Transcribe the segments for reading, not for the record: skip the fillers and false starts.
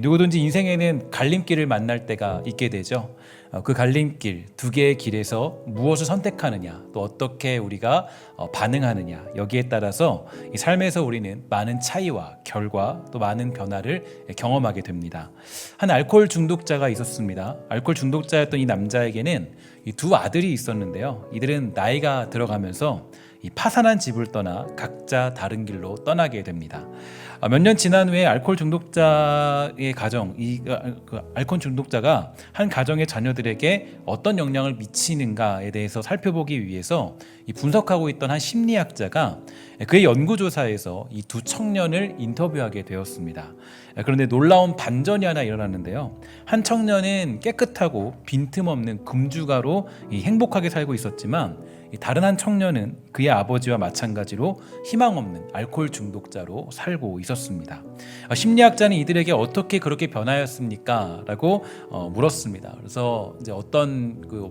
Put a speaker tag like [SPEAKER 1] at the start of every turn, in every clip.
[SPEAKER 1] 누구든지 인생에는 갈림길을 만날 때가 있게 되죠. 그 갈림길, 두 개의 길에서 무엇을 선택하느냐, 또 어떻게 우리가 반응하느냐, 여기에 따라서 이 삶에서 우리는 많은 차이와 결과, 또 많은 변화를 경험하게 됩니다. 한 알코올 중독자가 있었습니다. 알코올 중독자였던 이 남자에게는 이 두 아들이 있었는데요. 이들은 나이가 들어가면서 이 파산한 집을 떠나 각자 다른 길로 떠나게 됩니다. 몇 년 지난 후에 알코올 중독자의 가정, 알코올 중독자가 한 가정의 자녀들에게 어떤 영향을 미치는가에 대해서 살펴보기 위해서 이 분석하고 있던 한 심리학자가 그의 연구조사에서 이 두 청년을 인터뷰하게 되었습니다. 그런데 놀라운 반전이 하나 일어났는데요. 한 청년은 깨끗하고 빈틈없는 금주가로 행복하게 살고 있었지만 다른 한 청년은 그의 아버지와 마찬가지로 희망 없는 알코올 중독자로 살고 있었습니다. 심리학자는 이들에게 어떻게 그렇게 변하였습니까? 라고 물었습니다. 그래서 이제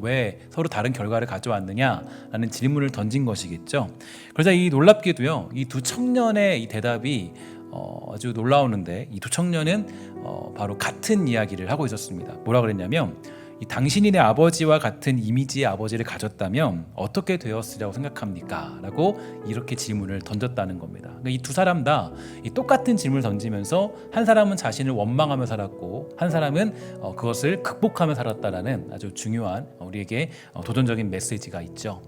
[SPEAKER 1] 왜 서로 다른 결과를 가져왔느냐라는 질문을 던진 것이겠죠. 그러자 이 놀랍게도요, 이 두 청년의 이 대답이 아주 놀라우는데, 이 두 청년은 바로 같은 이야기를 하고 있었습니다. 뭐라 그랬냐면, 당신이 내 아버지와 같은 이미지의 아버지를 가졌다면 어떻게 되었으리라고 생각합니까? 라고 이렇게 질문을 던졌다는 겁니다. 그러니까 이 두 사람 다 똑같은 질문을 던지면서 한 사람은 자신을 원망하며 살았고 한 사람은 그것을 극복하며 살았다라는 아주 중요한 우리에게 도전적인 메시지가 있죠.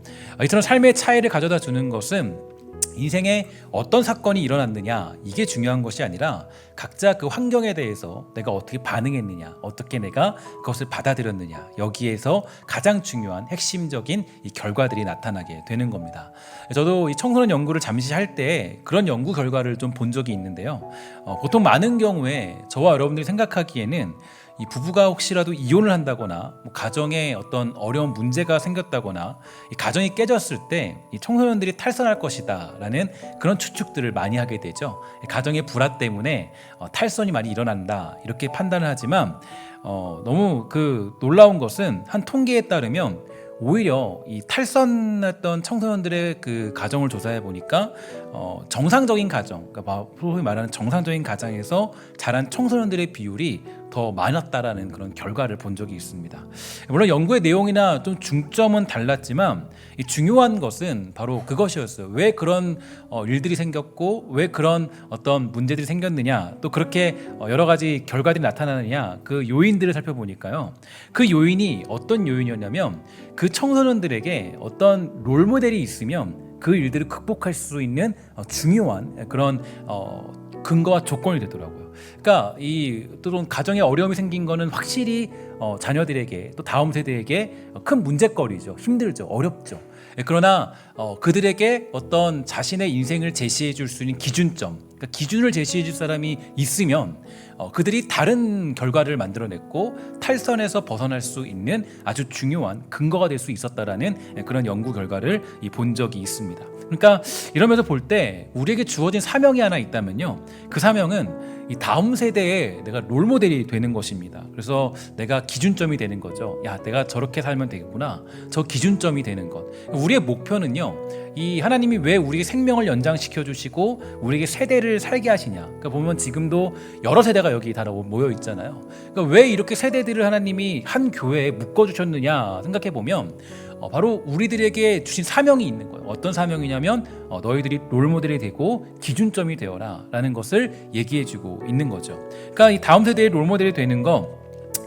[SPEAKER 1] 이처럼 삶의 차이를 가져다 주는 것은 인생에 어떤 사건이 일어났느냐, 이게 중요한 것이 아니라 각자 그 환경에 대해서 내가 어떻게 반응했느냐, 어떻게 내가 그것을 받아들였느냐, 여기에서 가장 중요한 핵심적인 이 결과들이 나타나게 되는 겁니다. 저도 이 청소년 연구를 잠시 할 때 그런 연구 결과를 좀 본 적이 있는데요. 보통 많은 경우에 저와 여러분들이 생각하기에는 이 부부가 혹시라도 이혼을 한다거나 가정에 어떤 어려운 문제가 생겼다거나 이 가정이 깨졌을 때 이 청소년들이 탈선할 것이다 라는 그런 추측들을 많이 하게 되죠. 가정의 불화 때문에 탈선이 많이 일어난다 이렇게 판단을 하지만 너무 놀라운 것은 한 통계에 따르면 오히려 이 탈선했던 청소년들의 그 가정을 조사해 보니까 정상적인 가정, 그러니까 소위 말하는 정상적인 가정에서 자란 청소년들의 비율이 더 많았다라는 그런 결과를 본 적이 있습니다. 물론 연구의 내용이나 좀 중점은 달랐지만 이 중요한 것은 바로 그것이었어요. 왜 그런 일들이 생겼고 왜 그런 어떤 문제들이 생겼느냐, 또 그렇게 여러 가지 결과들이 나타나느냐, 그 요인들을 살펴보니까요. 그 요인이 어떤 요인이었냐면 그 청소년들에게 어떤 롤모델이 있으면 그 일들을 극복할 수 있는 중요한 그런 근거와 조건이 되더라고요. 그러니까 또는 가정에 어려움이 생긴 거는 확실히 자녀들에게 또 다음 세대에게 큰 문제거리죠. 힘들죠. 어렵죠. 그러나 그들에게 어떤 자신의 인생을 제시해 줄 수 있는 기준점, 그러니까 기준을 제시해 줄 사람이 있으면 그들이 다른 결과를 만들어냈고 탈선에서 벗어날 수 있는 아주 중요한 근거가 될 수 있었다라는 그런 연구 결과를 본 적이 있습니다. 그러니까 이러면서 볼 때 우리에게 주어진 사명이 하나 있다면요, 그 사명은 이 다음 세대에 내가 롤모델이 되는 것입니다. 그래서 내가 기준점이 되는 거죠. 야, 내가 저렇게 살면 되겠구나. 저 기준점이 되는 것. 우리의 목표는요, 이 하나님이 왜 우리에게 생명을 연장시켜 주시고 우리에게 세대를 살게 하시냐. 그러니까 보면 지금도 여러 세대가 여기 다 모여 있잖아요. 그러니까 왜 이렇게 세대들을 하나님이 한 교회에 묶어 주셨느냐 생각해 보면 바로 우리들에게 주신 사명이 있는 거예요. 어떤 사명이냐면 너희들이 롤모델이 되고 기준점이 되어라 라는 것을 얘기해주고 있는 거죠. 그러니까 이 다음 세대의 롤모델이 되는 거,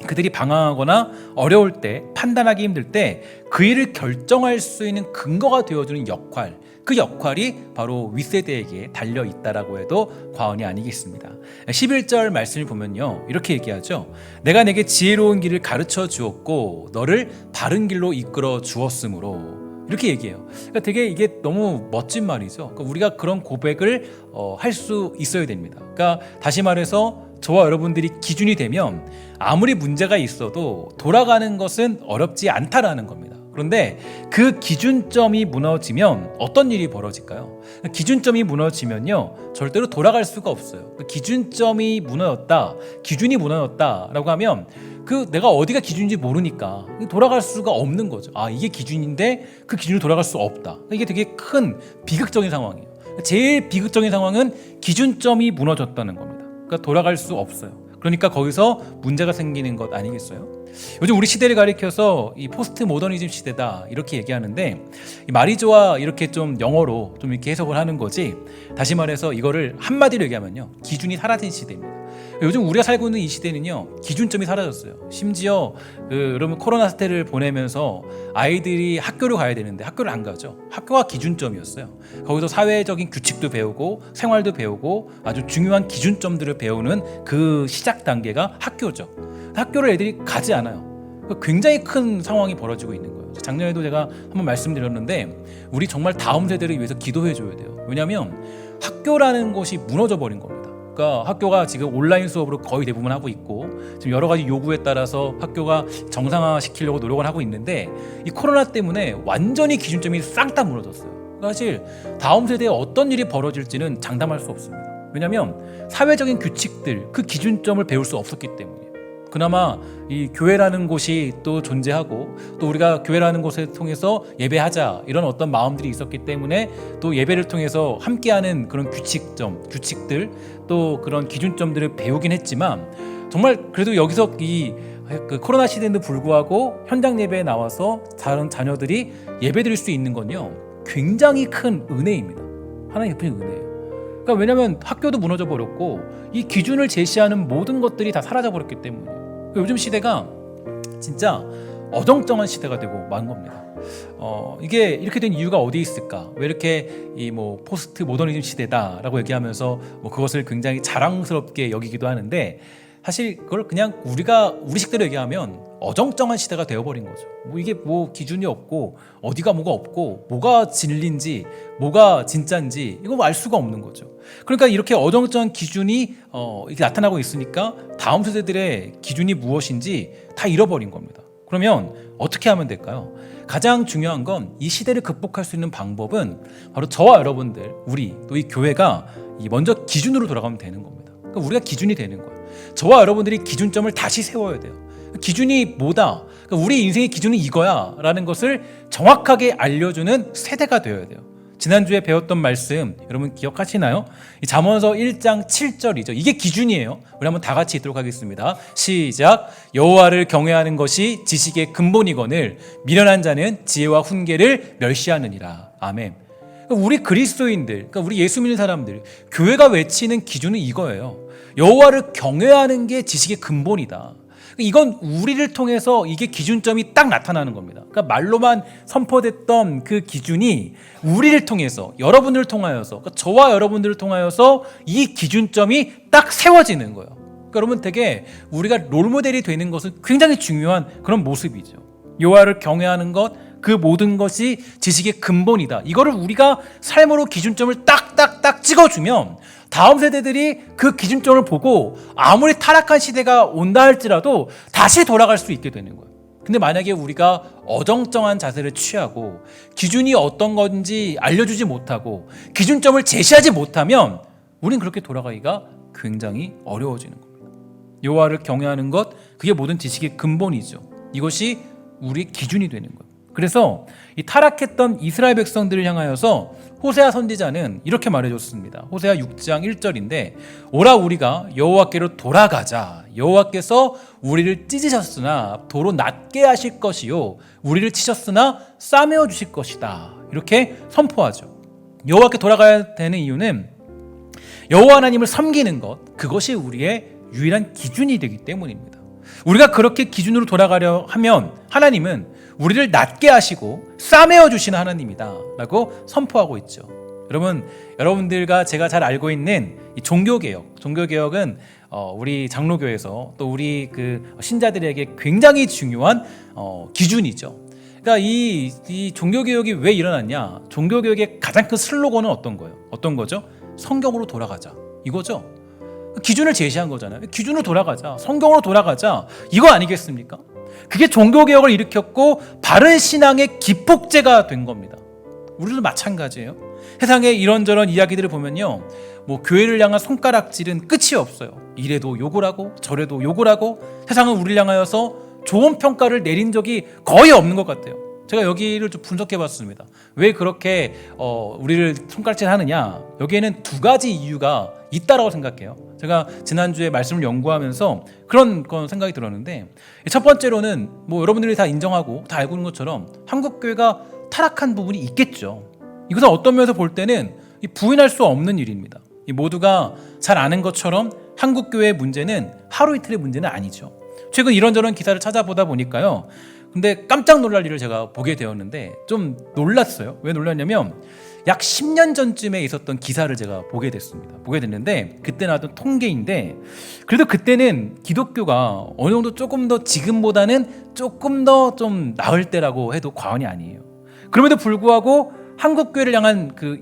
[SPEAKER 1] 그들이 방황하거나 어려울 때, 판단하기 힘들 때 그 일을 결정할 수 있는 근거가 되어주는 역할, 그 역할이 바로 윗세대에게 달려있다라고 해도 과언이 아니겠습니다. 11절 말씀을 보면요, 이렇게 얘기하죠. 내가 내게 지혜로운 길을 가르쳐 주었고 너를 바른 길로 이끌어 주었으므로, 이렇게 얘기해요. 그러니까 되게 이게 너무 멋진 말이죠. 그러니까 우리가 그런 고백을 할 수 있어야 됩니다. 그러니까 다시 말해서 저와 여러분들이 기준이 되면 아무리 문제가 있어도 돌아가는 것은 어렵지 않다라는 겁니다. 그런데 그 기준점이 무너지면 어떤 일이 벌어질까요? 기준점이 무너지면요, 절대로 돌아갈 수가 없어요. 기준점이 무너졌다, 기준이 무너졌다라고 하면 내가 어디가 기준인지 모르니까 돌아갈 수가 없는 거죠. 이게 기준인데 그 기준으로 돌아갈 수 없다. 이게 되게 큰 비극적인 상황이에요. 제일 비극적인 상황은 기준점이 무너졌다는 겁니다. 그러니까 돌아갈 수 없어요. 그러니까 거기서 문제가 생기는 것 아니겠어요? 요즘 우리 시대를 가리켜서 이 포스트 모더니즘 시대다 이렇게 얘기하는데, 이 말이 좋아 이렇게 좀 영어로 좀 이렇게 해석을 하는 거지, 다시 말해서 이거를 한마디로 얘기하면요, 기준이 사라진 시대입니다. 요즘 우리가 살고 있는 이 시대는요, 기준점이 사라졌어요. 심지어 여러분 코로나 사태를 보내면서 아이들이 학교를 가야 되는데 학교를 안 가죠. 학교가 기준점이었어요. 거기서 사회적인 규칙도 배우고 생활도 배우고 아주 중요한 기준점들을 배우는 그 시작 단계가 학교죠. 학교를 애들이 가지 않아요. 굉장히 큰 상황이 벌어지고 있는 거예요. 작년에도 제가 한번 말씀드렸는데, 우리 정말 다음 세대를 위해서 기도해 줘야 돼요. 왜냐하면 학교라는 곳이 무너져 버린 겁니다. 그러니까 학교가 지금 온라인 수업으로 거의 대부분 하고 있고, 지금 여러 가지 요구에 따라서 학교가 정상화 시키려고 노력을 하고 있는데, 이 코로나 때문에 완전히 기준점이 싹 다 무너졌어요. 사실 다음 세대에 어떤 일이 벌어질지는 장담할 수 없습니다. 왜냐하면 사회적인 규칙들, 그 기준점을 배울 수 없었기 때문에. 그나마 이 교회라는 곳이 또 존재하고, 또 우리가 교회라는 곳을 통해서 예배하자 이런 어떤 마음들이 있었기 때문에, 또 예배를 통해서 함께하는 그런 규칙들, 또 그런 기준점들을 배우긴 했지만, 정말 그래도 여기서 그 코로나 시대에도 불구하고 현장 예배에 나와서 다른 자녀들이 예배드릴 수 있는 건요, 굉장히 큰 은혜입니다. 하나님 베푸신 은혜예요. 그러니까 왜냐하면 학교도 무너져 버렸고, 이 기준을 제시하는 모든 것들이 다 사라져 버렸기 때문에 요즘 시대가 진짜 어정쩡한 시대가 되고 만 겁니다. 이게 이렇게 된 이유가 어디 있을까? 왜 이렇게 포스트 모더니즘 시대다라고 얘기하면서 그것을 굉장히 자랑스럽게 여기기도 하는데, 사실 그걸 그냥 우리 식대로 얘기하면 어정쩡한 시대가 되어버린 거죠. 이게 기준이 없고, 어디가 뭐가 없고, 뭐가 진리인지 뭐가 진짜인지 이거 알 수가 없는 거죠. 그러니까 이렇게 어정쩡한 기준이 이렇게 나타나고 있으니까 다음 세대들의 기준이 무엇인지 다 잃어버린 겁니다. 그러면 어떻게 하면 될까요? 가장 중요한 건, 이 시대를 극복할 수 있는 방법은 바로 저와 여러분들, 우리 또 이 교회가 먼저 기준으로 돌아가면 되는 겁니다. 그러니까 우리가 기준이 되는 거예요. 저와 여러분들이 기준점을 다시 세워야 돼요. 기준이 뭐다, 그러니까 우리 인생의 기준은 이거야 라는 것을 정확하게 알려주는 세대가 되어야 돼요. 지난주에 배웠던 말씀 여러분 기억하시나요? 잠언서 1장 7절이죠. 이게 기준이에요. 우리 한번 다 같이 읽도록 하겠습니다. 시작. 여호와를 경외하는 것이 지식의 근본이거늘 미련한 자는 지혜와 훈계를 멸시하느니라. 아멘. 우리 그리스도인들, 그러니까 우리 예수 믿는 사람들, 교회가 외치는 기준은 이거예요. 여호와를 경외하는 게 지식의 근본이다. 이건 우리를 통해서 이게 기준점이 딱 나타나는 겁니다. 그러니까 말로만 선포됐던 그 기준이 우리를 통해서, 여러분들을 통하여서, 그러니까 저와 여러분들을 통하여서 이 기준점이 딱 세워지는 거예요. 그러니까 여러분, 되게 우리가 롤모델이 되는 것은 굉장히 중요한 그런 모습이죠. 여호와를 경외하는 것, 그 모든 것이 지식의 근본이다. 이거를 우리가 삶으로 기준점을 딱딱딱 찍어주면 다음 세대들이 그 기준점을 보고 아무리 타락한 시대가 온다 할지라도 다시 돌아갈 수 있게 되는 거예요. 근데 만약에 우리가 어정쩡한 자세를 취하고 기준이 어떤 건지 알려주지 못하고 기준점을 제시하지 못하면 우린 그렇게 돌아가기가 굉장히 어려워지는 겁니다. 여호와를 경외하는 것, 그게 모든 지식의 근본이죠. 이것이 우리의 기준이 되는 거예요. 그래서 이 타락했던 이스라엘 백성들을 향하여서 호세아 선지자는 이렇게 말해줬습니다. 호세아 6장 1절인데, 오라 우리가 여호와께로 돌아가자. 여호와께서 우리를 찢으셨으나 도로 낮게 하실 것이요 우리를 치셨으나 싸매어 주실 것이다. 이렇게 선포하죠. 여호와께 돌아가야 되는 이유는 여호와 하나님을 섬기는 것, 그것이 우리의 유일한 기준이 되기 때문입니다. 우리가 그렇게 기준으로 돌아가려 하면 하나님은 우리를 낮게 하시고 싸매어 주시는 하나님이다 라고 선포하고 있죠. 여러분들과 제가 잘 알고 있는 이 종교개혁은 우리 장로교에서 또 우리 그 신자들에게 굉장히 중요한 기준이죠. 그러니까 이 종교개혁이 왜 일어났냐? 종교개혁의 가장 큰 슬로건은 어떤 거죠? 성경으로 돌아가자, 이거죠. 기준을 제시한 거잖아요. 기준으로 돌아가자, 성경으로 돌아가자, 이거 아니겠습니까? 그게 종교개혁을 일으켰고 바른 신앙의 기폭제가 된 겁니다. 우리도 마찬가지예요. 세상에 이런저런 이야기들을 보면요, 교회를 향한 손가락질은 끝이 없어요. 이래도 욕을 하고 저래도 욕을 하고, 세상은 우리를 향하여서 좋은 평가를 내린 적이 거의 없는 것 같아요. 제가 여기를 좀 분석해봤습니다. 왜 그렇게 우리를 손가락질 하느냐? 여기에는 두 가지 이유가 있다라고 생각해요. 제가 지난주에 말씀을 연구하면서 그런 생각이 들었는데, 첫 번째로는 뭐 여러분들이 다 인정하고 다 알고 있는 것처럼 한국 교회가 타락한 부분이 있겠죠. 이것은 어떤 면에서 볼 때는 부인할 수 없는 일입니다. 모두가 잘 아는 것처럼 한국 교회의 문제는 하루 이틀의 문제는 아니죠. 최근 이런저런 기사를 찾아보다 보니까요, 근데 깜짝 놀랄 일을 제가 보게 되었는데 좀 놀랐어요. 왜 놀랐냐면 약 10년 전쯤에 있었던 기사를 제가 보게 됐는데, 그때 나왔던 통계인데, 그래도 그때는 기독교가 어느 정도 조금 더 지금보다는 조금 더 좀 나을 때라고 해도 과언이 아니에요. 그럼에도 불구하고 한국 교회를 향한 그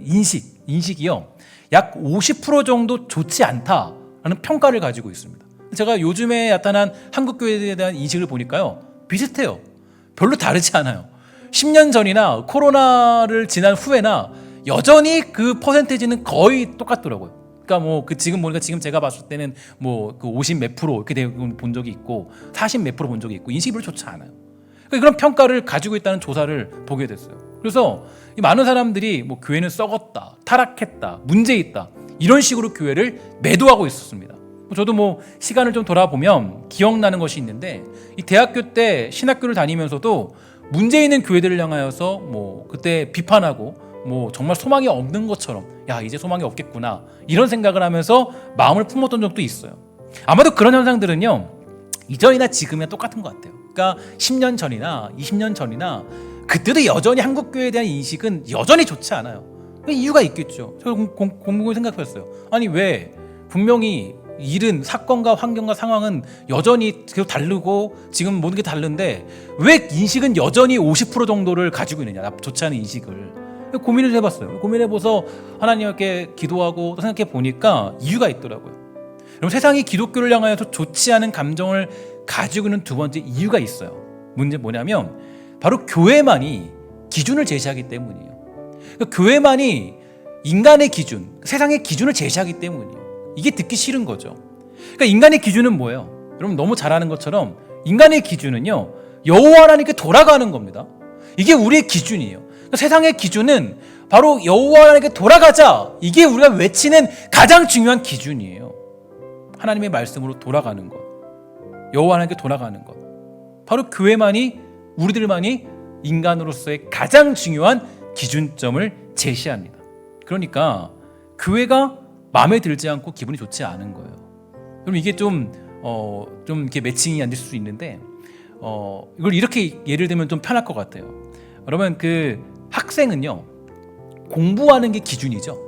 [SPEAKER 1] 인식이요, 약 50% 정도 좋지 않다라는 평가를 가지고 있습니다. 제가 요즘에 나타난 한국 교회에 대한 인식을 보니까요, 비슷해요. 별로 다르지 않아요. 10년 전이나 코로나를 지난 후에나 여전히 그 퍼센테이지는 거의 똑같더라고요. 그러니까 뭐 지금 보니까 지금 제가 봤을 때는 뭐 그 50 몇 프로 이렇게 본 적이 있고 40 몇 프로 본 적이 있고, 인식이 별로 좋지 않아요. 그러니까 그런 평가를 가지고 있다는 조사를 보게 됐어요. 그래서 많은 사람들이 뭐 교회는 썩었다, 타락했다, 문제 있다, 이런 식으로 교회를 매도하고 있었습니다. 저도 뭐 시간을 좀 돌아보면 기억나는 것이 있는데, 이 대학교 때 신학교를 다니면서도 문제 있는 교회들을 향하여서 뭐 그때 비판하고 뭐 정말 소망이 없는 것처럼, 야 이제 소망이 없겠구나, 이런 생각을 하면서 마음을 품었던 적도 있어요. 아마도 그런 현상들은요, 이전이나 지금이나 똑같은 것 같아요. 그러니까 10년 전이나 20년 전이나 그때도 여전히 한국 교회에 대한 인식은 여전히 좋지 않아요. 이유가 있겠죠. 제가 공공을 생각했어요. 아니 왜 분명히 일은 사건과 환경과 상황은 여전히 계속 다르고 지금 모든 게 다른데 왜 인식은 여전히 50% 정도를 가지고 있느냐, 좋지 않은 인식을. 고민을 해봤어요. 고민해보서 하나님께 기도하고 또 생각해 보니까 이유가 있더라고요. 여러분, 세상이 기독교를 향하여서 좋지 않은 감정을 가지고 있는 두 번째 이유가 있어요. 문제 뭐냐면 바로 교회만이 기준을 제시하기 때문이에요. 그러니까 교회만이 인간의 기준, 세상의 기준을 제시하기 때문이에요. 이게 듣기 싫은 거죠. 그러니까 인간의 기준은 뭐예요? 여러분 너무 잘 아는 것처럼 인간의 기준은요, 여호와 하나님께 돌아가는 겁니다. 이게 우리의 기준이에요. 그러니까 세상의 기준은 바로 여호와 하나님께 돌아가자, 이게 우리가 외치는 가장 중요한 기준이에요. 하나님의 말씀으로 돌아가는 것, 여호와 하나님께 돌아가는 것, 바로 교회만이, 우리들만이 인간으로서의 가장 중요한 기준점을 제시합니다. 그러니까 교회가 마음에 들지 않고 기분이 좋지 않은 거예요. 그럼 이게 좀 이렇게 매칭이 안 될 수 있는데, 이걸 이렇게 예를 들면 좀 편할 것 같아요. 여러분, 그 학생은요, 공부하는 게 기준이죠.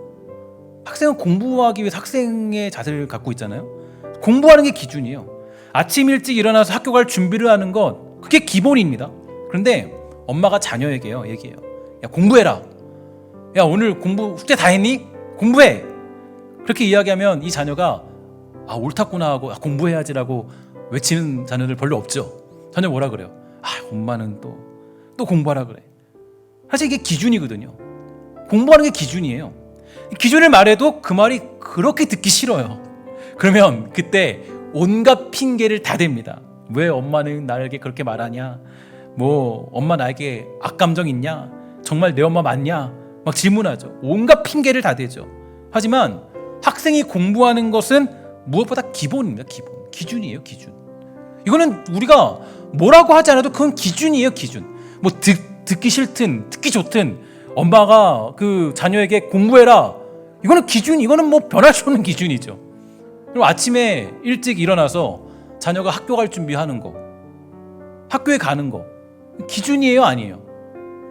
[SPEAKER 1] 학생은 공부하기 위해서 학생의 자세를 갖고 있잖아요. 공부하는 게 기준이에요. 아침 일찍 일어나서 학교 갈 준비를 하는 것, 그게 기본입니다. 그런데 엄마가 자녀에게요, 얘기해요. 야, 공부해라. 야, 오늘 공부 숙제 다 했니? 공부해. 그렇게 이야기하면 이 자녀가 옳았구나 하고 공부해야지라고 외치는 자녀들 별로 없죠. 자녀 뭐라 그래요? 엄마는 또 공부하라 그래. 사실 이게 기준이거든요. 공부하는 게 기준이에요. 기준을 말해도 그 말이 그렇게 듣기 싫어요. 그러면 그때 온갖 핑계를 다 댑니다. 왜 엄마는 나에게 그렇게 말하냐? 뭐 엄마 나에게 악감정 있냐? 정말 내 엄마 맞냐? 막 질문하죠. 온갖 핑계를 다 대죠. 하지만 학생이 공부하는 것은 무엇보다 기본입니다. 기준이에요. 기준. 이거는 우리가 뭐라고 하지 않아도 그건 기준이에요. 기준. 뭐 듣기 싫든 듣기 좋든 엄마가 그 자녀에게 공부해라, 이거는 기준, 이거는 뭐 변할 수 없는 기준이죠. 그리고 아침에 일찍 일어나서 자녀가 학교 갈 준비하는 거, 학교에 가는 거, 기준이에요? 아니에요?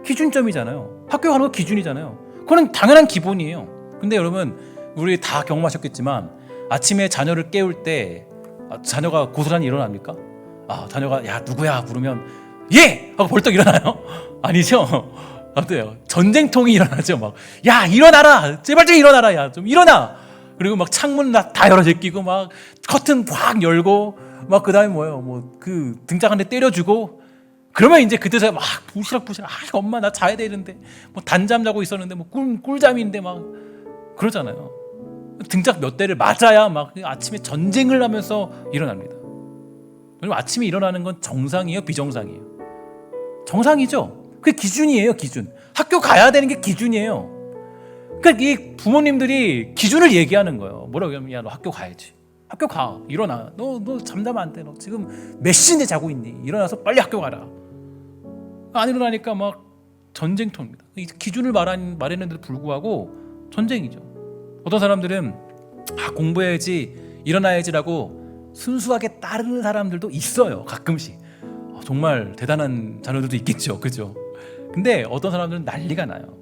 [SPEAKER 1] 기준점이잖아요. 학교 가는 거 기준이잖아요. 그건 당연한 기본이에요. 근데 여러분, 우리 다 경험하셨겠지만 아침에 자녀를 깨울 때 자녀가 고스란히 일어납니까? 자녀가 야 누구야 부르면 예! 하고 벌떡 일어나요? 아니죠? 어때요? 전쟁통이 일어나죠. 막 야 일어나라, 제발 좀 일어나라, 야 좀 일어나. 그리고 막 창문 다 열어 제끼고 막 커튼 확 열고 막 그다음에 뭐예요? 뭐 그 등짝 한 대 때려주고, 그러면 이제 그때서야 막 부시락부시락, 엄마 나 자야 되는데, 뭐 단잠 자고 있었는데 뭐 꿀잠인데 막 그러잖아요. 등짝 몇 대를 맞아야 막 아침에 전쟁을 하면서 일어납니다. 그리고 아침에 일어나는 건 정상이에요, 비정상이에요? 정상이죠. 그게 기준이에요. 기준. 학교 가야 되는 게 기준이에요. 그러니까 이 부모님들이 기준을 얘기하는 거예요. 뭐라고 하면 야, 너 학교 가야지. 학교 가. 일어나. 너 잠자면 안 돼. 너 지금 몇 시인데 자고 있니? 일어나서 빨리 학교 가라. 안 일어나니까 막 전쟁터입니다. 이 기준을 말했는데도 불구하고 전쟁이죠. 어떤 사람들은 공부해야지, 일어나야지라고 순수하게 따르는 사람들도 있어요. 가끔씩. 정말 대단한 자녀들도 있겠죠. 그죠? 근데 어떤 사람들은 난리가 나요.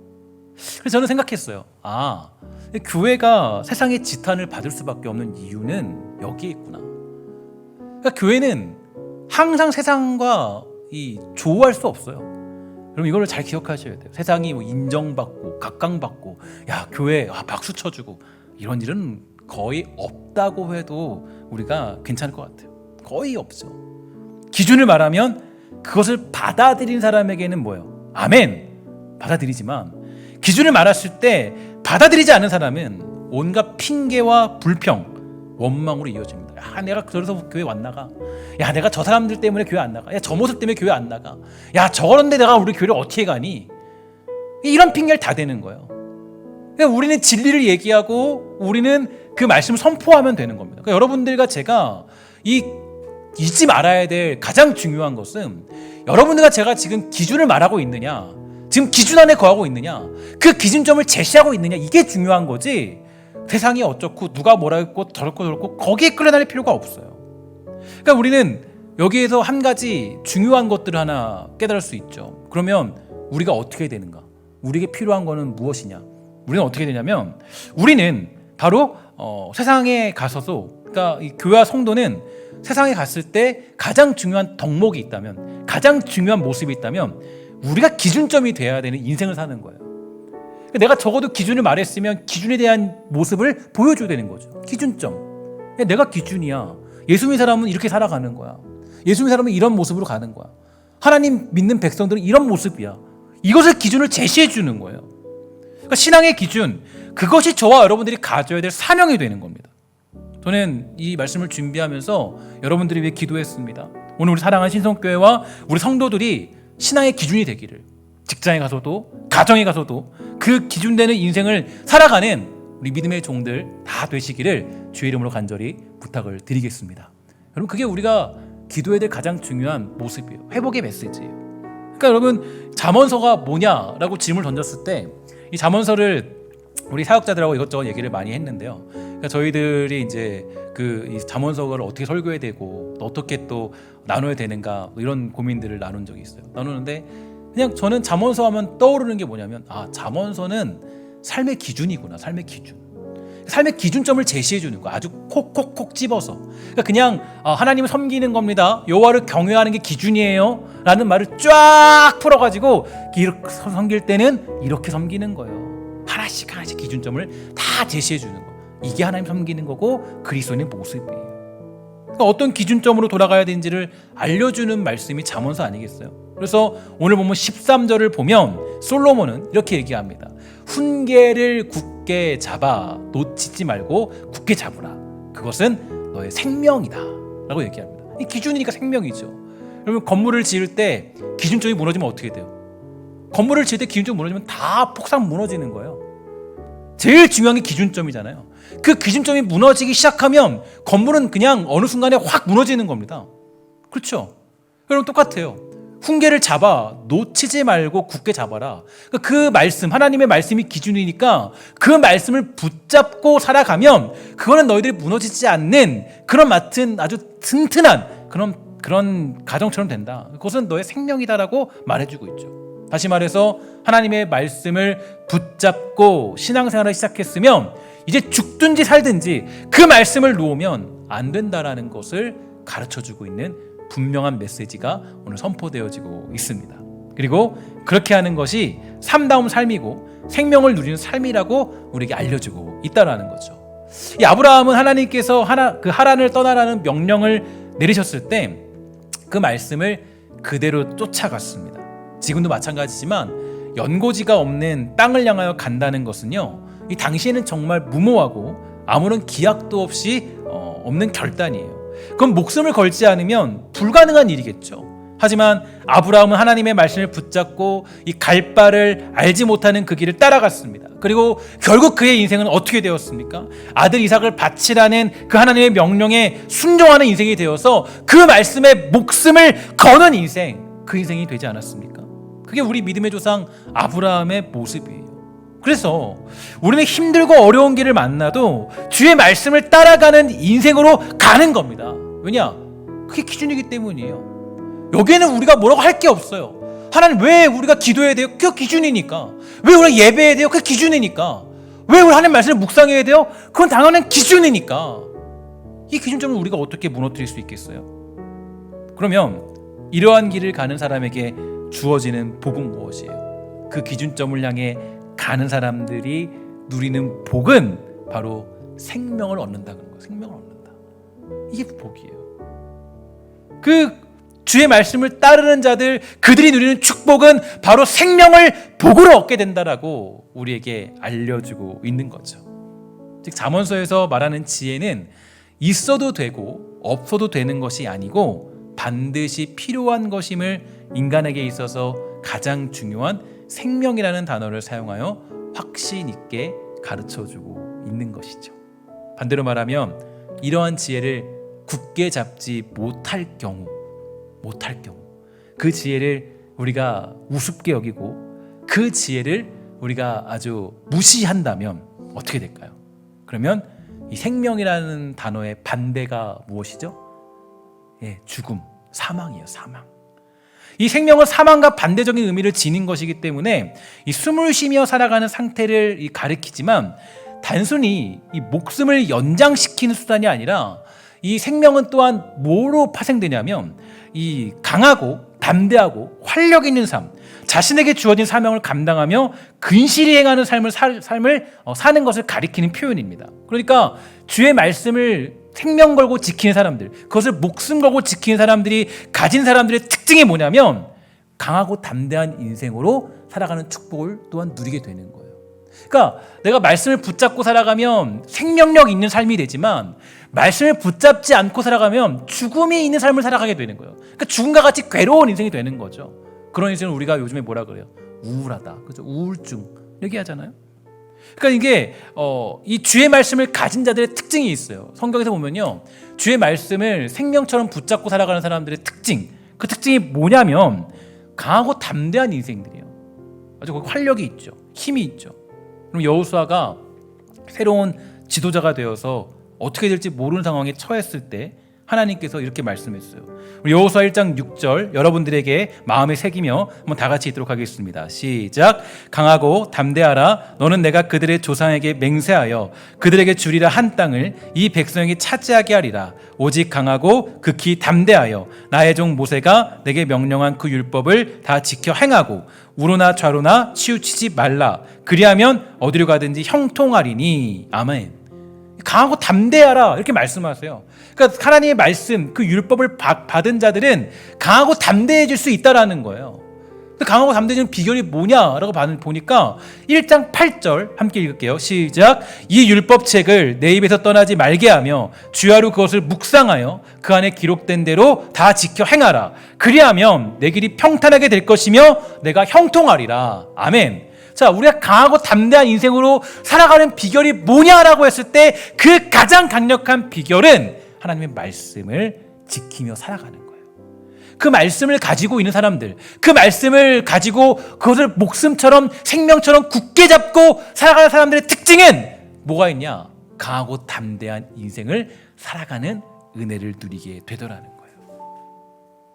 [SPEAKER 1] 그래서 저는 생각했어요. 교회가 세상의 지탄을 받을 수밖에 없는 이유는 여기에 있구나. 그러니까 교회는 항상 세상과 조우할 수 없어요. 그럼 이걸 잘 기억하셔야 돼요. 세상이 인정받고 각광받고 야 교회 박수 쳐주고 이런 일은 거의 없다고 해도 우리가 괜찮을 것 같아요. 거의 없죠. 기준을 말하면 그것을 받아들인 사람에게는 뭐예요? 아멘! 받아들이지만 기준을 말했을 때 받아들이지 않은 사람은 온갖 핑계와 불평, 원망으로 이어집니다. 야, 내가 그래서 교회 안 나가. 야, 내가 저 사람들 때문에 교회 안 나가. 야, 저 모습 때문에 교회 안 나가. 야, 저런데 내가 우리 교회를 어떻게 가니? 이런 핑계를 다 대는 거예요. 그러니까 우리는 진리를 얘기하고 우리는 그 말씀을 선포하면 되는 겁니다. 그러니까 여러분들과 제가 잊지 말아야 될 가장 중요한 것은 여러분들과 제가 지금 기준을 말하고 있느냐, 지금 기준 안에 거하고 있느냐, 그 기준점을 제시하고 있느냐, 이게 중요한 거지 세상이 어쩌고 누가 뭐라 했고 저렇고 거기에 끌려다닐 필요가 없어요. 그러니까 우리는 여기에서 한 가지 중요한 것들을 하나 깨달을 수 있죠. 그러면 우리가 어떻게 되는가? 우리에게 필요한 거는 무엇이냐? 우리는 어떻게 되냐면 우리는 바로 세상에 가서도, 그러니까 이 교회와 성도는 세상에 갔을 때 가장 중요한 덕목이 있다면, 가장 중요한 모습이 있다면 우리가 기준점이 돼야 되는 인생을 사는 거예요. 내가 적어도 기준을 말했으면 기준에 대한 모습을 보여줘야 되는 거죠. 기준점. 내가 기준이야. 예수 믿는 사람은 이렇게 살아가는 거야. 예수 믿는 사람은 이런 모습으로 가는 거야. 하나님 믿는 백성들은 이런 모습이야. 이것을 기준을 제시해 주는 거예요. 그러니까 신앙의 기준, 그것이 저와 여러분들이 가져야 될 사명이 되는 겁니다. 저는 이 말씀을 준비하면서 여러분들을 위해 기도했습니다. 오늘 우리 사랑하는 신성교회와 우리 성도들이 신앙의 기준이 되기를, 직장에 가서도 가정에 가서도 그 기준되는 인생을 살아가는 우리 믿음의 종들 다 되시기를 주의 이름으로 간절히 부탁을 드리겠습니다. 여러분, 그게 우리가 기도해야 될 가장 중요한 모습이에요. 회복의 메시지예요. 그러니까 여러분, 잠언서가 뭐냐라고 질문을 던졌을 때 이 잠언서를 우리 사역자들하고 이것저것 얘기를 많이 했는데요. 그러니까 저희들이 이제 이 잠언서를 어떻게 설교해야 되고 어떻게 또 나눠야 되는가, 이런 고민들을 나눈 적이 있어요. 나누는데 그냥 저는 잠언서 하면 떠오르는 게 뭐냐면 잠언서는 삶의 기준이구나. 삶의 기준. 삶의 기준점을 제시해 주는 거, 아주 콕콕콕 집어서. 그러니까 그냥 하나님을 섬기는 겁니다, 여호와를 경외하는 게 기준이에요 라는 말을 쫙 풀어가지고 이렇게 섬길 때는 이렇게 섬기는 거예요. 하나씩 기준점을 다 제시해 주는 거. 이게 하나님 섬기는 거고 그리스도인의 모습이에요. 그러니까 어떤 기준점으로 돌아가야 되는지를 알려주는 말씀이 잠언서 아니겠어요? 그래서 오늘 보면 13절을 보면 솔로몬은 이렇게 얘기합니다. 훈계를 굳게 잡아 놓치지 말고 굳게 잡으라. 그것은 너의 생명이다 라고 얘기합니다. 이 기준이니까 생명이죠. 여러분, 건물을 지을 때 기준점이 무너지면 어떻게 돼요? 건물을 지을 때 기준점이 무너지면 다 폭삭 무너지는 거예요. 제일 중요한 게 기준점이잖아요. 그 기준점이 무너지기 시작하면 건물은 그냥 어느 순간에 확 무너지는 겁니다. 그렇죠? 여러분, 똑같아요. 훈계를 잡아 놓치지 말고 굳게 잡아라. 그 말씀, 하나님의 말씀이 기준이니까 그 말씀을 붙잡고 살아가면 그거는 너희들이 무너지지 않는 그런 맡은 아주 튼튼한 그런 가정처럼 된다. 그것은 너의 생명이다라고 말해주고 있죠. 다시 말해서 하나님의 말씀을 붙잡고 신앙생활을 시작했으면 이제 죽든지 살든지 그 말씀을 놓으면 안 된다라는 것을 가르쳐주고 있는 분명한 메시지가 오늘 선포되어지고 있습니다. 그리고 그렇게 하는 것이 삶다운 삶이고 생명을 누리는 삶이라고 우리에게 알려주고 있다라는 거죠. 이 아브라함은 하나님께서 하란을 떠나라는 명령을 내리셨을 때 그 말씀을 그대로 쫓아갔습니다. 지금도 마찬가지지만 연고지가 없는 땅을 향하여 간다는 것은요, 이 당시에는 정말 무모하고 아무런 기약도 없이 없는 결단이에요. 그건 목숨을 걸지 않으면 불가능한 일이겠죠. 하지만 아브라함은 하나님의 말씀을 붙잡고 이 갈 바를 알지 못하는 그 길을 따라갔습니다. 그리고 결국 그의 인생은 어떻게 되었습니까? 아들 이삭을 바치라는 그 하나님의 명령에 순종하는 인생이 되어서 그 말씀에 목숨을 거는 인생, 그 인생이 되지 않았습니까? 그게 우리 믿음의 조상 아브라함의 모습이에요. 그래서 우리는 힘들고 어려운 길을 만나도 주의 말씀을 따라가는 인생으로 가는 겁니다. 왜냐? 그게 기준이기 때문이에요. 여기에는 우리가 뭐라고 할 게 없어요. 하나님, 왜 우리가 기도해야 돼요? 그게 기준이니까. 왜 우리가 예배해야 돼요? 그게 기준이니까. 왜 우리 하나님 말씀을 묵상해야 돼요? 그건 당연한 기준이니까. 이 기준점을 우리가 어떻게 무너뜨릴 수 있겠어요? 그러면 이러한 길을 가는 사람에게 주어지는 복은 무엇이에요? 그 기준점을 향해 가는 사람들이 누리는 복은 바로 생명을 얻는다는 거예요. 생명을 얻는다. 이게 복이에요. 그 주의 말씀을 따르는 자들, 그들이 누리는 축복은 바로 생명을 복으로 얻게 된다라고 우리에게 알려주고 있는 거죠. 즉 잠언서에서 말하는 지혜는 있어도 되고 없어도 되는 것이 아니고 반드시 필요한 것임을 인간에게 있어서 가장 중요한 생명이라는 단어를 사용하여 확신 있게 가르쳐주고 있는 것이죠. 반대로 말하면 이러한 지혜를 굳게 잡지 못할 경우 그 지혜를 우리가 우습게 여기고 그 지혜를 우리가 아주 무시한다면 어떻게 될까요? 그러면 이 생명이라는 단어의 반대가 무엇이죠? 죽음, 사망이에요. 사망. 이 생명은 사망과 반대적인 의미를 지닌 것이기 때문에 이 숨을 쉬며 살아가는 상태를 가리키지만 단순히 이 목숨을 연장시키는 수단이 아니라 이 생명은 또한 뭐로 파생되냐면 이 강하고 담대하고 활력 있는 삶, 자신에게 주어진 사명을 감당하며 근실히 행하는 삶을 사는 것을 가리키는 표현입니다. 그러니까 주의 말씀을 생명 걸고 지키는 사람들, 그것을 목숨 걸고 지키는 사람들이 가진 사람들의 특징이 뭐냐면 강하고 담대한 인생으로 살아가는 축복을 또한 누리게 되는 거예요. 그러니까 내가 말씀을 붙잡고 살아가면 생명력 있는 삶이 되지만 말씀을 붙잡지 않고 살아가면 죽음이 있는 삶을 살아가게 되는 거예요. 그러니까 죽음과 같이 괴로운 인생이 되는 거죠. 그런 인생을 우리가 요즘에 뭐라 그래요? 우울하다. 그죠? 우울증 얘기하잖아요. 그러니까 이게 이 주의 말씀을 가진 자들의 특징이 있어요. 성경에서 보면요, 주의 말씀을 생명처럼 붙잡고 살아가는 사람들의 특징, 그 특징이 뭐냐면 강하고 담대한 인생들이에요. 아주 활력이 있죠, 힘이 있죠. 그럼 여호수아가 새로운 지도자가 되어서 어떻게 될지 모르는 상황에 처했을 때 하나님께서 이렇게 말씀했어요. 우리 여호수아 1장 6절 여러분들에게 마음에 새기며 한번 다 같이 읽도록 하겠습니다. 시작. 강하고 담대하라. 너는 내가 그들의 조상에게 맹세하여 그들에게 주리라 한 땅을 이 백성에게 차지하게 하리라. 오직 강하고 극히 담대하여 나의 종 모세가 내게 명령한 그 율법을 다 지켜 행하고 우로나 좌로나 치우치지 말라. 그리하면 어디로 가든지 형통하리니. 아멘. 강하고 담대하라 이렇게 말씀하세요. 그러니까 하나님의 말씀, 그 율법을 받은 자들은 강하고 담대해질 수 있다라는 거예요. 강하고 담대해지는 비결이 뭐냐라고 보니까 1장 8절 함께 읽을게요. 시작. 이 율법책을 내 입에서 떠나지 말게 하며 주야로 그것을 묵상하여 그 안에 기록된 대로 다 지켜 행하라. 그리하면 내 길이 평탄하게 될 것이며 내가 형통하리라. 아멘. 자, 우리가 강하고 담대한 인생으로 살아가는 비결이 뭐냐라고 했을 때 그 가장 강력한 비결은 하나님의 말씀을 지키며 살아가는 거예요. 그 말씀을 가지고 있는 사람들, 그 말씀을 가지고 그것을 목숨처럼 생명처럼 굳게 잡고 살아가는 사람들의 특징은 뭐가 있냐? 강하고 담대한 인생을 살아가는 은혜를 누리게 되더라는 거예요.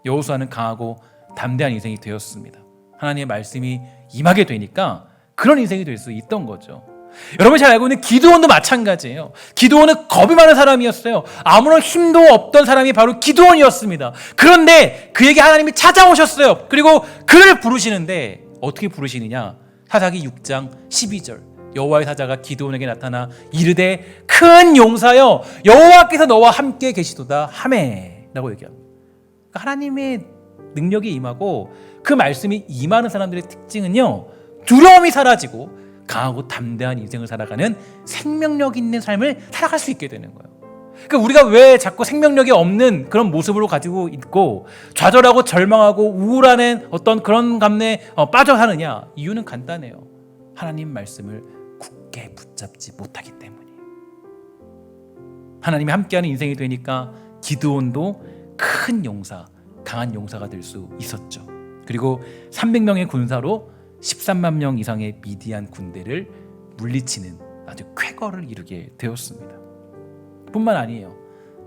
[SPEAKER 1] 여호수아는 강하고 담대한 인생이 되었습니다. 하나님의 말씀이 임하게 되니까 그런 인생이 될 수 있던 거죠. 여러분이 잘 알고 있는 기드온도 마찬가지예요. 기드온은 겁이 많은 사람이었어요. 아무런 힘도 없던 사람이 바로 기드온이었습니다. 그런데 그에게 하나님이 찾아오셨어요. 그리고 그를 부르시는데 어떻게 부르시느냐? 사사기 6장 12절 여호와의 사자가 기드온에게 나타나 이르되 큰 용사여 여호와께서 너와 함께 계시도다 하매 라고 얘기합니다. 그러니까 하나님의 능력이 임하고 그 말씀이 임하는 사람들의 특징은요, 두려움이 사라지고 강하고 담대한 인생을 살아가는 생명력 있는 삶을 살아갈 수 있게 되는 거예요. 그러니까 우리가 왜 자꾸 생명력이 없는 그런 모습으로 가지고 있고 좌절하고 절망하고 우울한 어떤 그런 감내에 빠져 사느냐? 이유는 간단해요. 하나님 말씀을 굳게 붙잡지 못하기 때문이에요. 하나님이 함께하는 인생이 되니까 기드온도 큰 용사, 강한 용사가 될 수 있었죠. 그리고 300명의 군사로 13만 명 이상의 미디안 군대를 물리치는 아주 쾌거를 이루게 되었습니다. 뿐만 아니에요.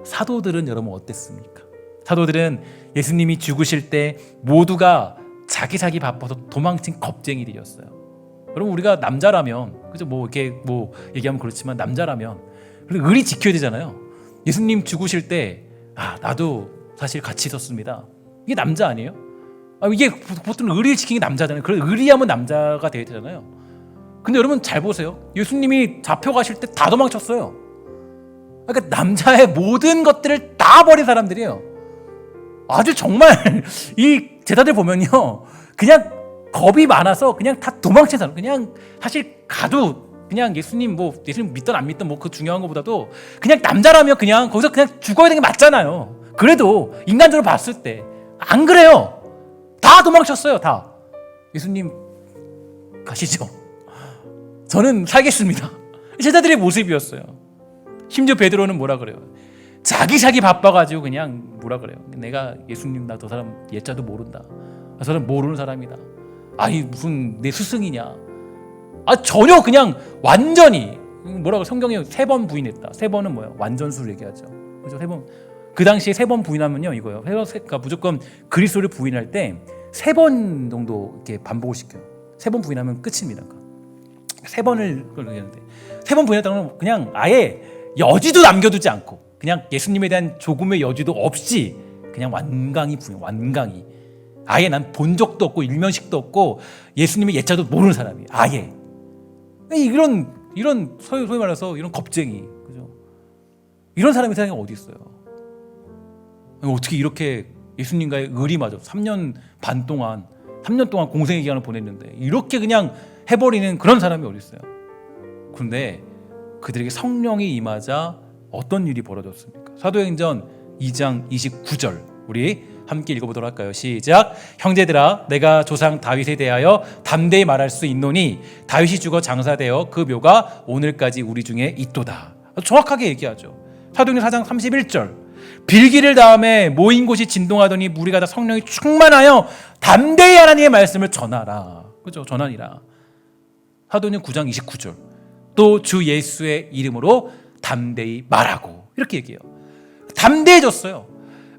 [SPEAKER 1] 사도들은 여러분 어땠습니까? 사도들은 예수님이 죽으실 때 모두가 자기 바빠서 도망친 겁쟁이들이었어요. 여러분 우리가 남자라면 그죠? 뭐 이렇게 뭐 얘기하면 그렇지만 남자라면 그리고 의리 지켜야 되잖아요. 예수님 죽으실 때 나도 사실 같이 있었습니다. 이게 남자 아니에요? 이게 보통 의리를 지키는 게 남자잖아요. 그래서 의리하면 남자가 돼야 되잖아요. 근데 여러분 잘 보세요. 예수님이 잡혀가실 때 다 도망쳤어요. 그러니까 남자의 모든 것들을 다 버린 사람들이에요. 아주 정말 이 제자들 보면요, 그냥 겁이 많아서 그냥 다 도망친 사람. 그냥 사실 가도 그냥 예수님 믿든 안 믿든 그 중요한 것보다도 그냥 남자라면 그냥 거기서 그냥 죽어야 되는 게 맞잖아요. 그래도 인간적으로 봤을 때 안 그래요. 다 도망쳤어요. 다. 예수님 가시죠. 저는 살겠습니다. 제자들의 모습이었어요. 심지어 베드로는 뭐라 그래요? 자기 바빠가지고 그냥 뭐라 그래요? 내가 예수님 나 저 사람 예자도 모른다. 저 사람 모르는 사람이다. 아니 무슨 내 스승이냐? 전혀 그냥 완전히 뭐라고 성경에 3번 부인했다. 3번은 뭐예요? 완전수를 얘기하죠. 그죠? 3번. 그 당시에 3번 부인하면요 이거예요. 그러니까 무조건 그리스도를 부인할 때 3번 정도 이렇게 반복을 시켜요. 3번 부인하면 끝입니다. 3번을 얘기하는데 3번 부인했다는 건 그냥 아예 여지도 남겨두지 않고 그냥 예수님에 대한 조금의 여지도 없이 그냥 완강히 부인, 완강히 아예 난 본 적도 없고 일면식도 없고 예수님의 예자도 모르는 사람이 아예 이런 소위 말해서 이런 겁쟁이, 그죠? 이런 사람이 세상에 어디 있어요? 어떻게 이렇게 예수님과의 의리마저 3년 동안 공생의 기간을 보냈는데 이렇게 그냥 해버리는 그런 사람이 어디 있어요? 그런데 그들에게 성령이 임하자 어떤 일이 벌어졌습니까? 사도행전 2장 29절 우리 함께 읽어보도록 할까요? 시작. 형제들아 내가 조상 다윗에 대하여 담대히 말할 수 있노니 다윗이 죽어 장사되어 그 묘가 오늘까지 우리 중에 있도다. 정확하게 얘기하죠. 사도행전 4장 31절 빌기를 다음에 모인 곳이 진동하더니 무리가 다 성령이 충만하여 담대히 하나님의 말씀을 전하라. 그죠? 전하니라. 사도행전 9장 29절 또 주 예수의 이름으로 담대히 말하고 이렇게 얘기해요. 담대해졌어요.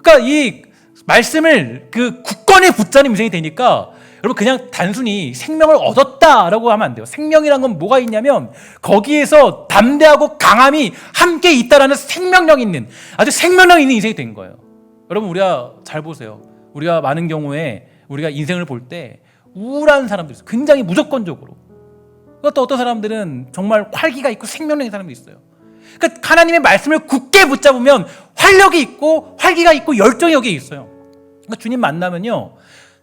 [SPEAKER 1] 그러니까 이 말씀을 그 굳건히 붙잡는 인생이 되니까 여러분 그냥 단순히 생명을 얻었다라고 하면 안 돼요. 생명이란 건 뭐가 있냐면 거기에서 담대하고 강함이 함께 있다라는 생명력 있는 아주 생명력 있는 인생이 된 거예요. 여러분 우리가 잘 보세요. 우리가 많은 경우에 우리가 인생을 볼 때 우울한 사람들 있어요. 굉장히 무조건적으로. 또 어떤 사람들은 정말 활기가 있고 생명력인 사람도 있어요. 그러니까 하나님의 말씀을 굳게 붙잡으면 활력이 있고 활기가 있고 열정이 여기에 있어요. 그러니까 주님 만나면요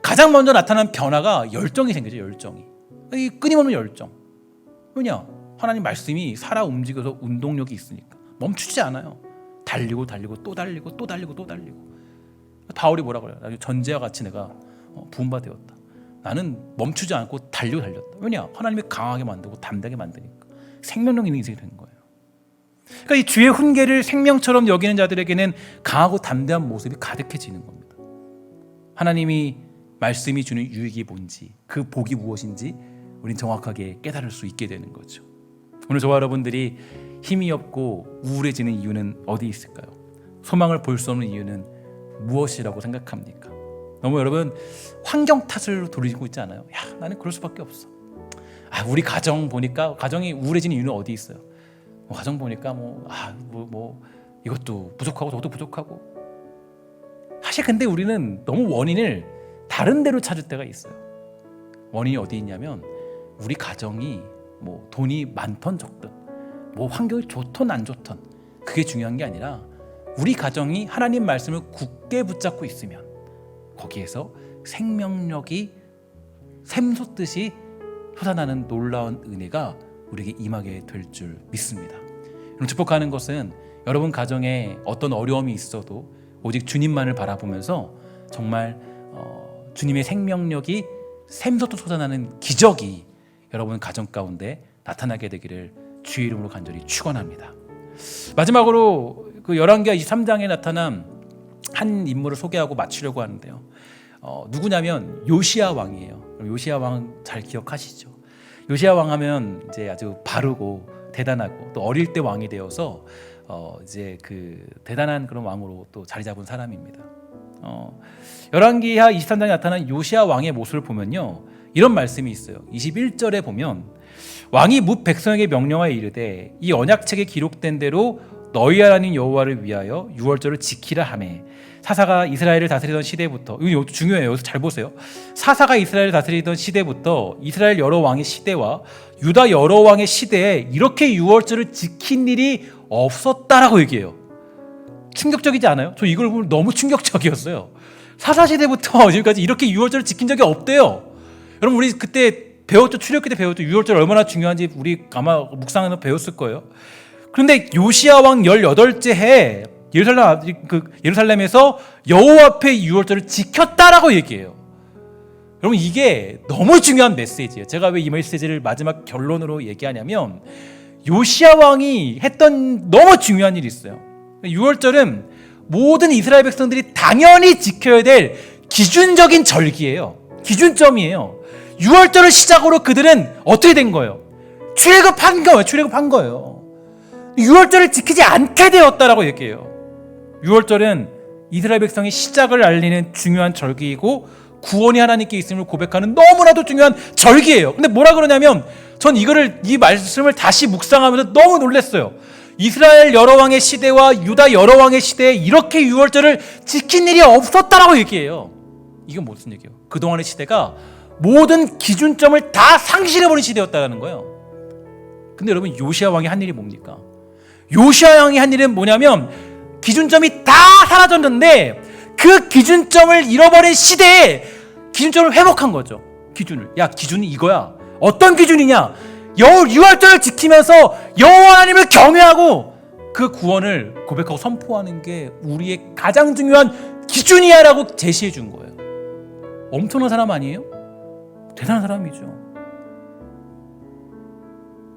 [SPEAKER 1] 가장 먼저 나타나는 변화가 열정이 생기죠. 열정이. 이 끊임없는 열정. 왜냐? 하나님 말씀이 살아 움직여서 운동력이 있으니까 멈추지 않아요. 달리고 또 달리고 또 달리고 또 달리고. 바울이 뭐라 그래요? 나중에 전제와 같이 내가 부음바 되었다. 나는 멈추지 않고 달렸다. 왜냐? 하나님이 강하게 만들고 담대하게 만드니까 생명력 있는 인생이 되는 거예요. 그러니까 이 주의 훈계를 생명처럼 여기는 자들에게는 강하고 담대한 모습이 가득해지는 겁니다. 하나님이 말씀이 주는 유익이 뭔지 그 복이 무엇인지 우린 정확하게 깨달을 수 있게 되는 거죠. 오늘 저와 여러분들이 힘이 없고 우울해지는 이유는 어디 있을까요? 소망을 볼 수 없는 이유는 무엇이라고 생각합니까? 너무 여러분 환경 탓을 돌리고 있지 않아요? 야, 나는 그럴 수밖에 없어. 우리 가정 보니까 가정이 우울해지는 이유는 어디 있어요? 가정 보니까 이것도 부족하고 저것도 부족하고. 사실 근데 우리는 너무 원인을 다른 데로 찾을 때가 있어요. 원인이 어디 있냐면 우리 가정이 돈이 많던 적든 환경이 좋던 안 좋던 그게 중요한 게 아니라 우리 가정이 하나님 말씀을 굳게 붙잡고 있으면 거기에서 생명력이 샘솟듯이 솟아나는 놀라운 은혜가 우리에게 임하게 될 줄 믿습니다. 축복하는 것은 여러분 가정에 어떤 어려움이 있어도 오직 주님만을 바라보면서 정말 주님의 생명력이 샘솟듯 솟아나는 기적이 여러분 가정 가운데 나타나게 되기를 주의 이름으로 간절히 축원합니다. 마지막으로 그 열왕기하 23장에 나타난 한 인물을 소개하고 마치려고 하는데요. 누구냐면 요시야 왕이에요. 요시야 왕 잘 기억하시죠? 요시야 왕 하면 이제 아주 바르고 대단하고 또 어릴 때 왕이 되어서 이제 그 대단한 그런 왕으로 또 자리 잡은 사람입니다. 열왕기하 23장에 나타난 요시야 왕의 모습을 보면요, 이런 말씀이 있어요. 21절에 보면 왕이 뭇 백성에게 명령하여 이르되 이 언약책에 기록된 대로 너희 하나님 여호와를 위하여 유월절을 지키라 하매 사사가 이스라엘을 다스리던 시대부터, 이거 중요해요. 여기서 잘 보세요. 사사가 이스라엘을 다스리던 시대부터 이스라엘 여러 왕의 시대와 유다 여러 왕의 시대에 이렇게 유월절을 지킨 일이 없었다라고 얘기해요. 충격적이지 않아요? 저 이걸 보면 너무 충격적이었어요. 사사 시대부터 지금까지 이렇게 유월절을 지킨 적이 없대요. 여러분 우리 그때 배웠죠. 출애굽기 때 배웠죠. 유월절 얼마나 중요한지 우리 아마 묵상하면 배웠을 거예요. 그런데 요시야 왕 18째 해에 예루살렘에서 여호와 앞에 유월절을 지켰다라고 얘기해요. 여러분 이게 너무 중요한 메시지예요. 제가 왜 이 메시지를 마지막 결론으로 얘기하냐면 요시야 왕이 했던 너무 중요한 일이 있어요. 유월절은 모든 이스라엘 백성들이 당연히 지켜야 될 기준적인 절기예요. 기준점이에요. 유월절을 시작으로 그들은 어떻게 된 거예요? 출애굽한 거예요. 유월절을 지키지 않게 되었다라고 얘기해요. 유월절은 이스라엘 백성의 시작을 알리는 중요한 절기이고 구원이 하나님께 있음을 고백하는 너무나도 중요한 절기예요. 근데 뭐라 그러냐면 전 이 말씀을 다시 묵상하면서 너무 놀랐어요. 이스라엘 여러 왕의 시대와 유다 여러 왕의 시대에 이렇게 유월절을 지킨 일이 없었다라고 얘기해요. 이건 무슨 얘기예요? 그동안의 시대가 모든 기준점을 다 상실해버린 시대였다는 거예요. 근데 여러분 요시야 왕이 한 일이 뭡니까? 요시야 왕이 한 일은 뭐냐면 기준점이 다 사라졌는데 그 기준점을 잃어버린 시대에 기준점을 회복한 거죠. 기준이 이거야. 어떤 기준이냐? 유월절을 지키면서 여호와 하나님을 경외하고 그 구원을 고백하고 선포하는 게 우리의 가장 중요한 기준이야라고 제시해 준 거예요. 엄청난 사람 아니에요? 대단한 사람이죠.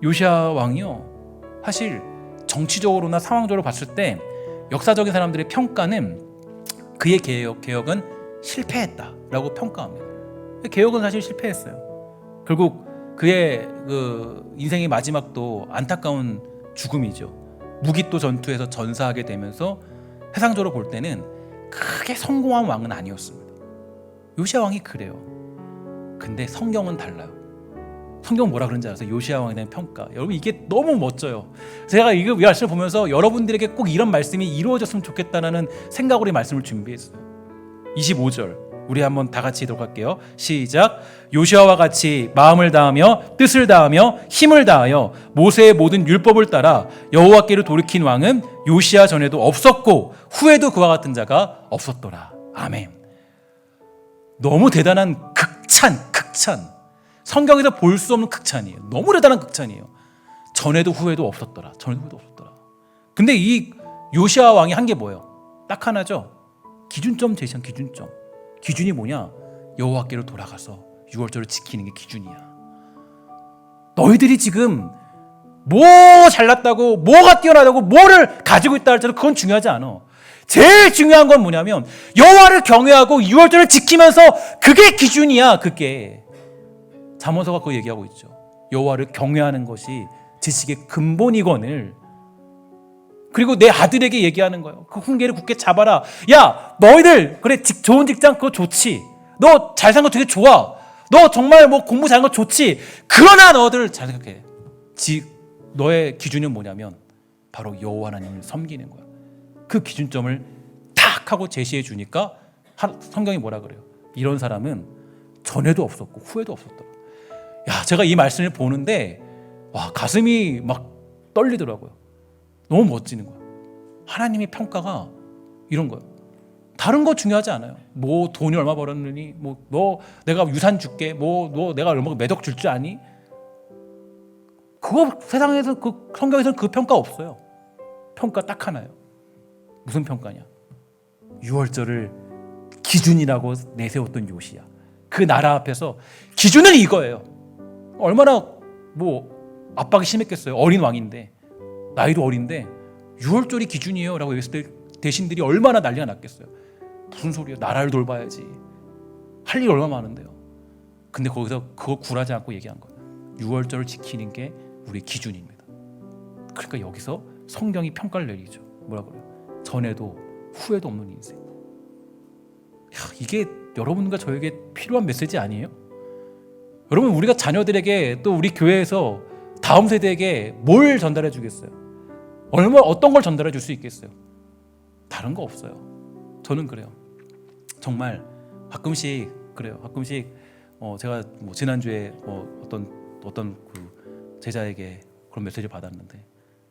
[SPEAKER 1] 요시야 왕이요, 사실 정치적으로나 상황적으로 봤을 때 역사적인 사람들의 평가는 그의 개혁은 실패했다라고 평가합니다. 개혁은 사실 실패했어요. 결국 그의 그 인생의 마지막도 안타까운 죽음이죠. 무기또 전투에서 전사하게 되면서 세상적으로 볼 때는 크게 성공한 왕은 아니었습니다. 요시야 왕이 그래요. 근데 성경은 달라요. 성경은 뭐라 그런지 아세요? 요시야 왕에 대한 평가. 여러분 이게 너무 멋져요. 제가 이 말씀을 보면서 여러분들에게 꼭 이런 말씀이 이루어졌으면 좋겠다는 생각으로 이 말씀을 준비했어요. 25절 우리 한번 다 같이 읽도록 할게요. 시작. 요시야와 같이 마음을 다하며 뜻을 다하며 힘을 다하여 모세의 모든 율법을 따라 여호와께로 돌이킨 왕은 요시야 전에도 없었고 후에도 그와 같은 자가 없었더라. 아멘. 너무 대단한 극찬. 성경에서 볼 수 없는 극찬이에요. 너무 대단한 극찬이에요. 전에도 후에도 없었더라. 근데 이 요시야 왕이 한 게 뭐예요? 딱 하나죠. 기준점 제시한 기준점. 기준이 뭐냐? 여호와께로 돌아가서 유월절을 지키는 게 기준이야. 너희들이 지금 뭐 잘났다고, 뭐가 뛰어나다고, 뭐를 가지고 있다 할지라도 그건 중요하지 않아. 제일 중요한 건 뭐냐면 여호와를 경외하고 유월절을 지키면서 그게 기준이야. 그게 잠언서가 그거 얘기하고 있죠. 여호와를 경외하는 것이 지식의 근본이거늘. 그리고 내 아들에게 얘기하는 거예요. 그 훈계를 굳게 잡아라. 야, 너희들 그래 좋은 직장 그거 좋지. 너 잘 산 거 되게 좋아. 너 정말 뭐 공부 잘한 거 좋지. 그러나 너희들 잘 생각해. 너의 기준은 뭐냐면 바로 여호와 하나님을 섬기는 거야. 그 기준점을 탁 하고 제시해 주니까 성경이 뭐라 그래요? 이런 사람은 전에도 없었고 후에도 없었더라. 야, 제가 이 말씀을 보는데 와, 가슴이 막 떨리더라고요. 너무 멋지는 거야. 하나님의 평가가 이런 거예요. 다른 거 중요하지 않아요. 뭐 돈이 얼마 벌었느니, 뭐 너 내가 유산 줄게, 뭐 너 내가 얼마 매덕 줄 줄 아니? 그거 세상에서 그 성경에서는 그 평가 없어요. 평가 딱 하나요. 무슨 평가냐? 6월절을 기준이라고 내세웠던 요시야. 그 나라 앞에서 기준은 이거예요. 얼마나 압박이 심했겠어요. 어린 왕인데, 나이도 어린데 6월절이 기준이에요 라고 얘기했을 때 대신들이 얼마나 난리가 났겠어요. 무슨 소리야, 나라를 돌봐야지, 할 일이 얼마나 많은데요. 근데 거기서 그거 굴하지 않고 얘기한 거예요. 6월절을 지키는 게 우리 기준입니다. 그러니까 여기서 성경이 평가를 내리죠. 뭐라 그래요? 전에도 후에도 없는 인생. 이게 여러분과 저에게 필요한 메시지 아니에요? 여러분, 우리가 자녀들에게 또 우리 교회에서 다음 세대에게 뭘 전달해 주겠어요? 어떤 걸 전달해 줄 수 있겠어요? 다른 거 없어요. 저는 그래요. 정말 가끔씩 그래요. 가끔씩 제가 지난주에 어떤 그 제자에게 그런 메시지를 받았는데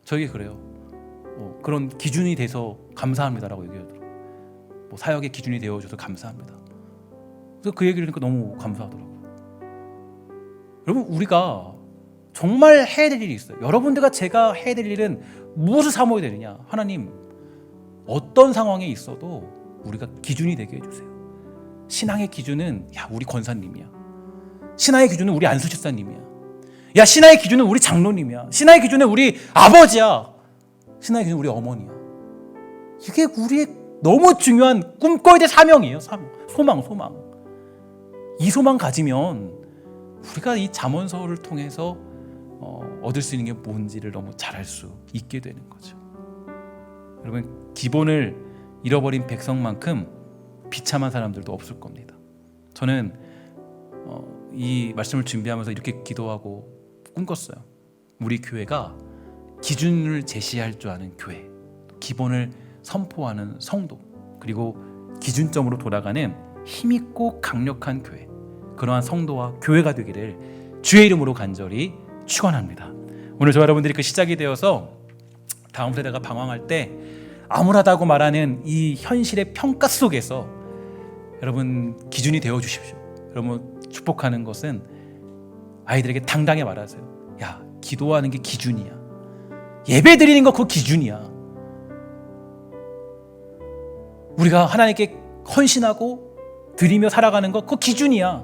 [SPEAKER 1] 저에게 그래요. 그런 기준이 돼서 감사합니다라고 얘기하더라고요. 사역의 기준이 되어줘서 감사합니다. 그래서 그 얘기를 하니까 너무 감사하더라고요. 여러분, 우리가 정말 해야 될 일이 있어요. 여러분들과 제가 해야 될 일은 무엇을 삼아야 되느냐? 하나님, 어떤 상황에 있어도 우리가 기준이 되게 해주세요. 신앙의 기준은 우리 권사님이야. 신앙의 기준은 우리 안수집사님이야. 신앙의 기준은 우리 장로님이야. 신앙의 기준은 우리 아버지야. 신앙의 기준은 우리 어머니야. 이게 우리의 너무 중요한 꿈꿔야 될 사명이에요. 소망. 이 소망 가지면 우리가 이 잠언서를 통해서 얻을 수 있는 게 뭔지를 너무 잘 알 수 있게 되는 거죠. 여러분, 기본을 잃어버린 백성만큼 비참한 사람들도 없을 겁니다. 저는 이 말씀을 준비하면서 이렇게 기도하고 꿈꿨어요. 우리 교회가 기준을 제시할 줄 아는 교회, 기본을 선포하는 성도, 그리고 기준점으로 돌아가는 힘있고 강력한 교회, 그러한 성도와 교회가 되기를 주의 이름으로 간절히 축원합니다. 오늘 저와 여러분들이 그 시작이 되어서 다음 세대가 방황할 때 암울하다고 말하는 이 현실의 평가 속에서 여러분 기준이 되어 주십시오. 여러분, 축복하는 것은 아이들에게 당당히 말하세요. 기도하는 게 기준이야. 예배 드리는 거 그거 기준이야. 우리가 하나님께 헌신하고 드리며 살아가는 거 그거 기준이야.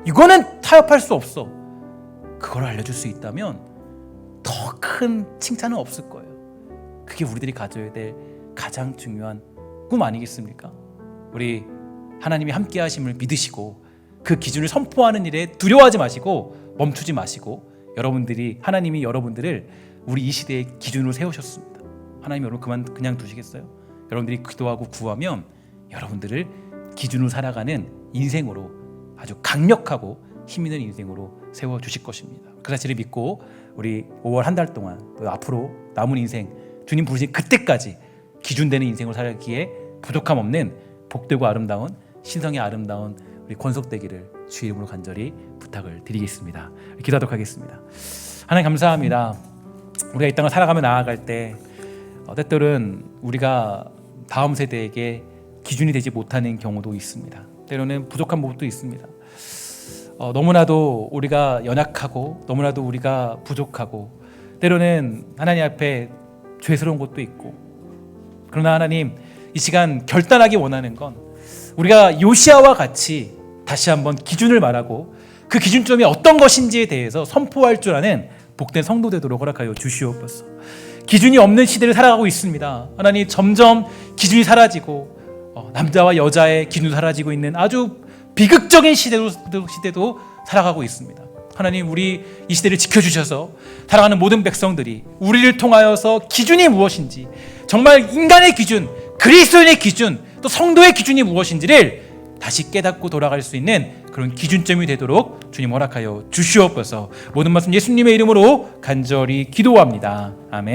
[SPEAKER 1] 이거는 타협할 수 없어. 그걸 알려줄 수 있다면 더 큰 칭찬은 없을 거예요. 그게 우리들이 가져야 될 가장 중요한 꿈 아니겠습니까? 우리 하나님이 함께 하심을 믿으시고 그 기준을 선포하는 일에 두려워하지 마시고 멈추지 마시고, 하나님이 여러분들을 우리 이 시대의 기준으로 세우셨습니다. 하나님, 여러분 그냥 두시겠어요? 여러분들이 기도하고 구하면 여러분들을 기준으로 살아가는 인생으로, 아주 강력하고 힘있는 인생으로 세워주실 것입니다. 그 사실을 믿고 우리 5월 한 달 동안, 또 앞으로 남은 인생, 주님 부르신 그때까지 기준되는 인생으로 살기에 부족함 없는 복되고 아름다운 신성의 아름다운 우리 권속되기를 주의 이름으로 간절히 부탁을 드리겠습니다. 기도하도록 하겠습니다. 하나님, 감사합니다. 우리가 이 땅을 살아가며 나아갈 때 때때로는 우리가 다음 세대에게 기준이 되지 못하는 경우도 있습니다. 때로는 부족한 부분도 있습니다. 너무나도 우리가 연약하고 너무나도 우리가 부족하고 때로는 하나님 앞에 죄스러운 것도 있고, 그러나 하나님, 이 시간 결단하기 원하는 건 우리가 요시아와 같이 다시 한번 기준을 말하고 그 기준점이 어떤 것인지에 대해서 선포할 줄 아는 복된 성도 되도록 허락하여 주시옵소서. 기준이 없는 시대를 살아가고 있습니다. 하나님, 점점 기준이 사라지고 남자와 여자의 기준이 사라지고 있는 아주 비극적인 시대도 살아가고 있습니다. 하나님, 우리 이 시대를 지켜주셔서 사랑하는 모든 백성들이 우리를 통하여서 기준이 무엇인지, 정말 인간의 기준, 그리스도인의 기준, 또 성도의 기준이 무엇인지를 다시 깨닫고 돌아갈 수 있는 그런 기준점이 되도록 주님 허락하여 주시옵소서. 모든 말씀 예수님의 이름으로 간절히 기도합니다. 아멘.